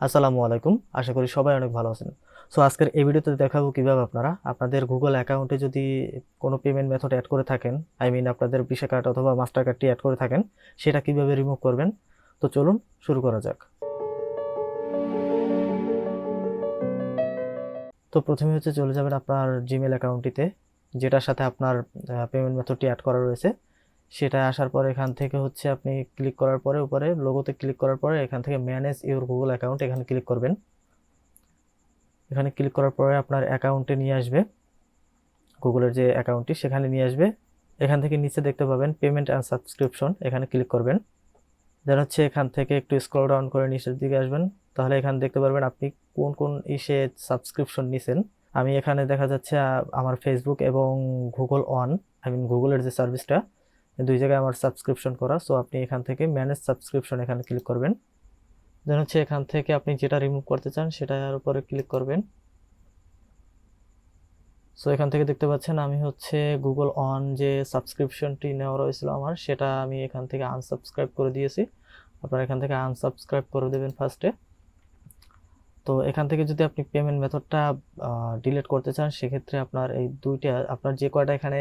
আসসালামু আলাইকুম। আশা করি সবাই অনেক ভালো আছেন। সো আজকের এই ভিডিওতে দেখাবো কিভাবে আপনারা আপনাদের গুগল অ্যাকাউন্টে যদি কোনো পেমেন্ট মেথড অ্যাড করে থাকেন, আই মিন আপনাদের ভিসা কার্ড অথবা মাস্টার কার্ডটি অ্যাড করে থাকেন, সেটা কিভাবে রিমুভ করবেন। তো চলুন শুরু করা যাক। তো প্রথমে চলে যাবেন আপনার জিমেল অ্যাকাউন্টটিতে, যেটার সাথে আপনার পেমেন্ট মেথডটি অ্যাড করা রয়েছে। সেটা আসার পরে এখান থেকে আপনি ক্লিক করার পরে উপরে লোগোতে ক্লিক করার পরে এখান থেকে ম্যানেজ ইওর গুগল অ্যাকাউন্ট এখানে ক্লিক করবেন। এখানে ক্লিক করার পরে আপনার অ্যাকাউন্টে নিয়ে আসবে, গুগলের যে অ্যাকাউন্টটি সেখানে নিয়ে আসবে। এখান থেকে নিচে দেখতে পাবেন পেমেন্ট অ্যান্ড সাবস্ক্রিপশন, এখানে ক্লিক করবেন। দেন এখান থেকে একটু স্ক্রল ডাউন করে নিচের দিকে আসবেন। তাহলে এখানে দেখতে পারবেন আপনি কোন কোন সাবস্ক্রিপশন নিছেন। আমি এখানে দেখা যাচ্ছে আমার ফেসবুক এবং গুগল ওয়ান, আই মিন গুগলের যে সার্ভিসটা, দুই জায়গায় আমার সাবস্ক্রিপশন করা। সো আপনি এখান থেকে ম্যানেজ সাবস্ক্রিপশন এখানে ক্লিক করবেন। দেন এখান থেকে আপনি যেটা রিমুভ করতে চান সেটার উপরে ক্লিক করবেন। সো এখান থেকে দেখতে পাচ্ছেন আমি গুগল অন যে সাবস্ক্রিপশনটি নেওয়া রয়েছিল আমার, সেটা আমি এখান থেকে আনসাবস্ক্রাইব করে দিয়েছি। আপনারা এখান থেকে আনসাবস্ক্রাইব করে দেবেন ফার্স্টে। তো এখান থেকে যদি আপনি পেমেন্ট মেথডটা ডিলিট করতে চান, সেক্ষেত্রে আপনার এই দুইটা, আপনার যে কয়টা এখানে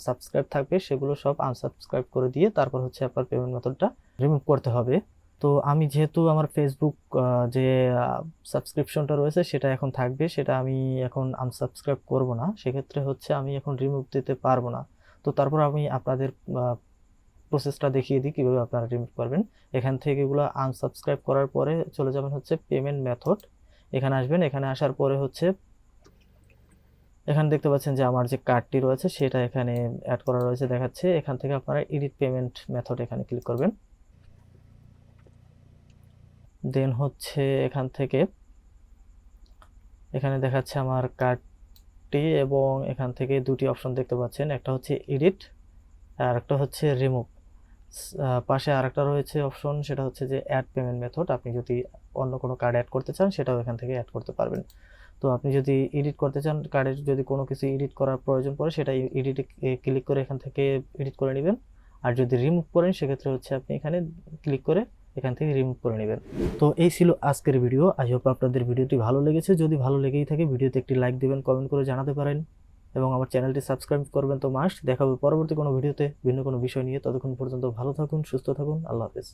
সাবস্ক্রাইব থাকবে সেগুলো সব আনসাবস্ক্রাইব করে দিয়ে তারপর আপনার পেমেন্ট মেথডটা রিমুভ করতে হবে। তো আমি যেহেতু আমার ফেসবুক যে সাবস্ক্রিপশনটা রয়েছে সেটা এখন থাকবে, সেটা আমি এখন আনসাবস্ক্রাইব করব না, সেক্ষেত্রে আমি এখন রিমুভ দিতে পারবো না। তো তারপর আমি আপনাদের প্রসেসটা দেখিয়ে দিই কীভাবে আপনারা রিমুভ করবেন। এখান থেকে এগুলো আনসাবস্ক্রাইব করার পরে চলে যাবেন পেমেন্ট মেথড, এখানে আসবেন। এখানে আসার পরে এখানে দেখতে পাচ্ছেন যে আমার যে কার্ডটি রয়েছে সেটা এখানে অ্যাড করা রয়েছে দেখাচ্ছে। এখান থেকে আপনারা এডিট পেমেন্ট মেথড এখানে ক্লিক করবেন। দেন এখান থেকে এখানে দেখাচ্ছে আমার কার্ডটি, এবং এখান থেকে দুটি অপশন দেখতে পাচ্ছেন, একটা এডিট আর একটা রিমুভ। পাশে আরেকটা রয়েছে অপশন, সেটা যে অ্যাড পেমেন্ট মেথড। আপনি যদি অন্য কোনো কার্ড অ্যাড করতে চান সেটাও এখান থেকে অ্যাড করতে পারবেন। তো আপনি যদি এডিট করতে চান, কার্ডের যদি কোনো কিছু এডিট করার প্রয়োজন পড়ে, সেটা এডিটে ক্লিক করে এখান থেকে এডিট করে নেবেন। আর যদি রিমুভ করেন সেক্ষেত্রে আপনি এখানে ক্লিক করে এখান থেকে রিমুভ করে নেবেন। তো এই ছিল আজকের ভিডিও। আই হোপ আপনাদের ভিডিওটি ভালো লেগেছে। যদি ভালো লেগেই থাকে ভিডিওতে একটি লাইক দিবেন, কমেন্ট করে জানাতে পারেন এবং আমার চ্যানেলটি সাবস্ক্রাইব করবেন তো মাস্ট। দেখা হবে পরবর্তী কোনো ভিডিওতে ভিন্ন কোনো বিষয় নিয়ে। ততক্ষণ পর্যন্ত ভালো থাকুন, সুস্থ থাকুন। আল্লাহ হাফেজ।